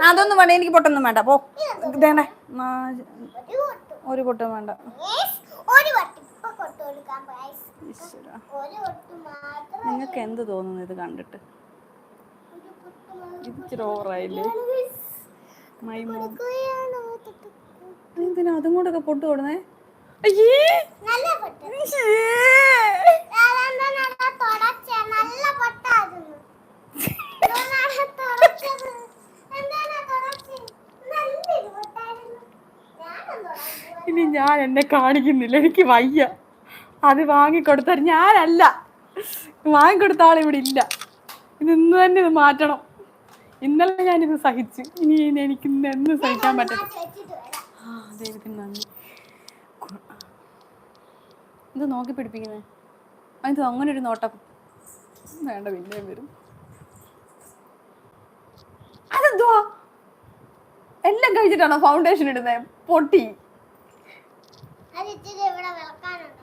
അതൊന്നും വേണ്ട, എനിക്ക് പൊട്ടൊന്നും വേണ്ട. പോ ഇതേണ്ടേ, ഒരു പൊട്ടും വേണ്ട. നിങ്ങൾക്ക് എന്ത് തോന്നുന്നു ഇത് കണ്ടിട്ട്? ഇച്ചിരി ഓവറായില്ലേ? എന്തിനാ അതും കൂടെ പൊട്ട് കൊടുന്നേ? ഇനി ഞാൻ എന്നെ കാണിക്കുന്നില്ല, എനിക്ക് വയ്യ. അത് വാങ്ങിക്കൊടുത്ത ഞാനല്ല, വാങ്ങിക്കൊടുത്ത ആളിവിടെ ഇല്ല. ഇന്ന് തന്നെ ഇത് മാറ്റണം. ഇന്നലെ ഞാനിത് സഹിച്ചു, ഇനി എനിക്ക് ഇന്ന് എന്ന് സഹിക്കാൻ പറ്റും. ദൈവത്തിന് നന്ദി. ഇത് നോക്കി പിടിപ്പിക്കുന്നേ, അത് അങ്ങനെ ഒരു നോട്ടം വേണ്ട, പിന്നെയും വരും. അതെന്തുവാ എല്ലാം കഴിച്ചിട്ടാണോ ഫൗണ്ടേഷൻ ഇടുന്നേ? പൊട്ടി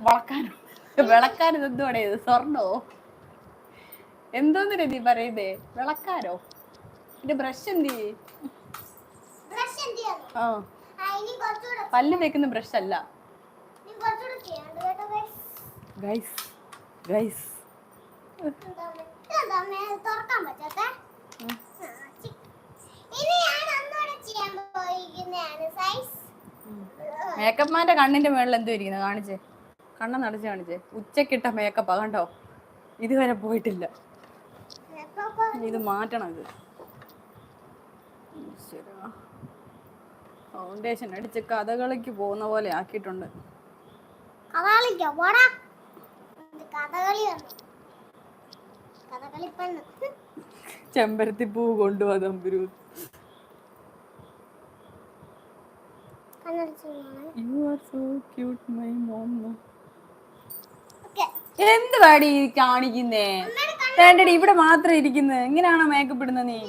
വിളക്കാനോ? എന്തുവാണേ ഇത്, സ്വർണ്ണോ? എന്തോന്ന് രീതി പറയുന്നേ? വിളക്കാനോ? എന്റെ ബ്രഷ് എന്തി? ആ, പല്ല് തേക്കുന്ന ബ്രഷ് അല്ല ഗൈസ്. ഗൈസ് മേക്കപ്പ് മാന്റെ കണ്ണിന്റെ മേളിൽ എന്തോ ഇരിക്കുന്നത്, കാണിച്ചേ. കണ്ണ നടച്ച് കാണിച്ചേ. ഉച്ചക്കിട്ട മേക്കപ്പാ കണ്ടോ, ഇതുവരെ പോയിട്ടില്ല. ഇത് മാറ്റണം. ഇത് ഫൗണ്ടേഷൻ അടിച്ച് കഥകളിക്ക് പോകുന്ന പോലെ ആക്കിയിട്ടുണ്ട്. ചെമ്പരത്തിപ്പൂ കൊണ്ടുപോവാ തമ്പുരു. എന്ത് പാടി കാണിക്കുന്നേ? വേണ്ടടി, ഇവിടെ മാത്രം ഇരിക്കുന്നത്. എങ്ങനെയാണോ മേക്കപ്പ് ഇടുന്ന നീ?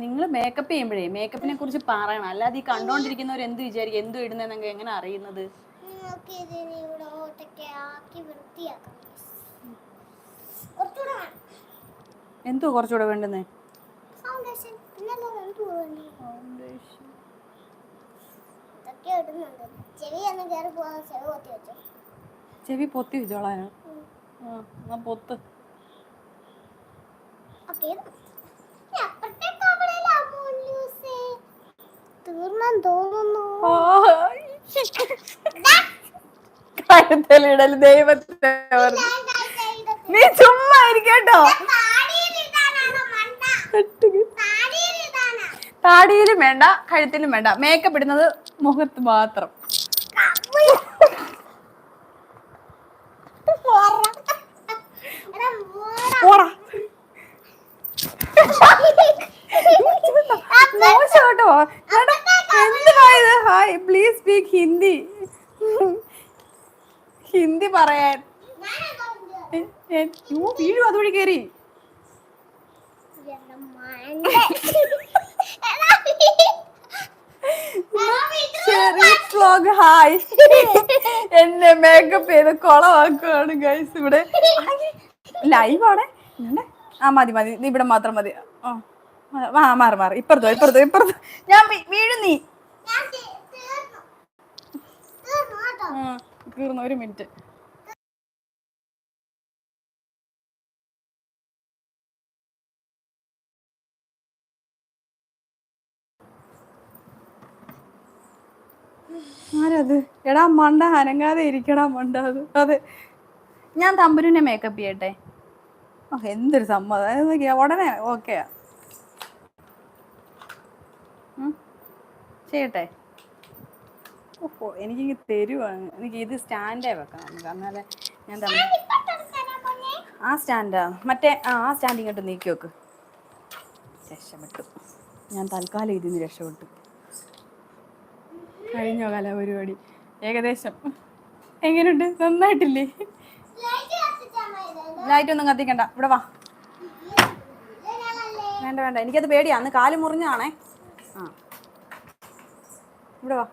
നിങ്ങൾ മേക്കപ്പ് ചെയ്യുമ്പോഴേ മേക്കപ്പിനെ കുറിച്ച് പറയണം, അല്ലാതെ ഈ കണ്ടോണ്ടിരിക്കുന്നവർ എന്ത് വിചാരിക്കും, എന്ത് ഇടുന്നെന്നൊക്കെ എങ്ങനെ അറിയുന്നത്? എന്തോ കുറച്ചുകൂടെ വേണ്ടുന്നേ? ചെവി പൊത്തി വെച്ചോളാനോ? പൊത്ത്. കഴുത്തലിടൽ ദൈവത്തെ, നീ ചുമ്മാ ഇരിക്കട്ടോ. താടിയിലും വേണ്ട, കഴുത്തിലും വേണ്ട. മേക്കപ്പ് ഇടുന്നത് മുഖത്ത് മാത്രം. മോശട്ടോ. എന്തുവായത്? Hi, please speak Hindi. Hindi പറയാൻ വീഴും അതുവഴി കയറി. ഹായ്, എന്നെ മേക്കപ്പ് ചെയ്ത് കൊളവാക്കുവാണ് ഗൈസ്. ഇവിടെ ലൈവാണ്. ആ മതി മതി, ഇവിടെ മാത്രം മതി. മാറി മാറി, ഇപ്പുറത്തോ. ഞാൻ വീഴും. നീ തീർന്നു. ഒരു മിനിറ്റ്. ആരത്? എടാ മണ്ട, അനങ്ങാതെ ഇരിക്കടാ മണ്ട. അത് ഞാൻ തമ്പുരുവിനെ മേക്കപ്പ് ചെയ്യട്ടെ? എന്തൊരു സമ്മതം. ഉടനെ ഓക്കെയാ, ചെയ്യട്ടെ? ഓഹോ, എനിക്കിങ്ങ് തരുവാണ്. എനിക്ക് ഇത് സ്റ്റാൻഡേ വെക്കണം നമുക്ക്, എന്നാലേ ഞാൻ ആ സ്റ്റാൻഡാ മറ്റേ ആ സ്റ്റാൻഡ് ഇങ്ങോട്ട് നീക്കി വെക്ക്. രക്ഷപ്പെട്ടു. ഞാൻ തൽക്കാലം ഇതിന്ന് രക്ഷപ്പെട്ടു. കഴിഞ്ഞോ കലാപരിപാടി? ഏകദേശം. എങ്ങനെയുണ്ട്? നന്നായിട്ടില്ലേ? ലൈറ്റ് ഒന്നും കത്തിക്കണ്ട, ഇവിടെ വാ. വേണ്ട, എനിക്കത് പേടിയാ. അന്ന് കാല് മുറിഞ്ഞാണേ. ഇവിടെ വാ.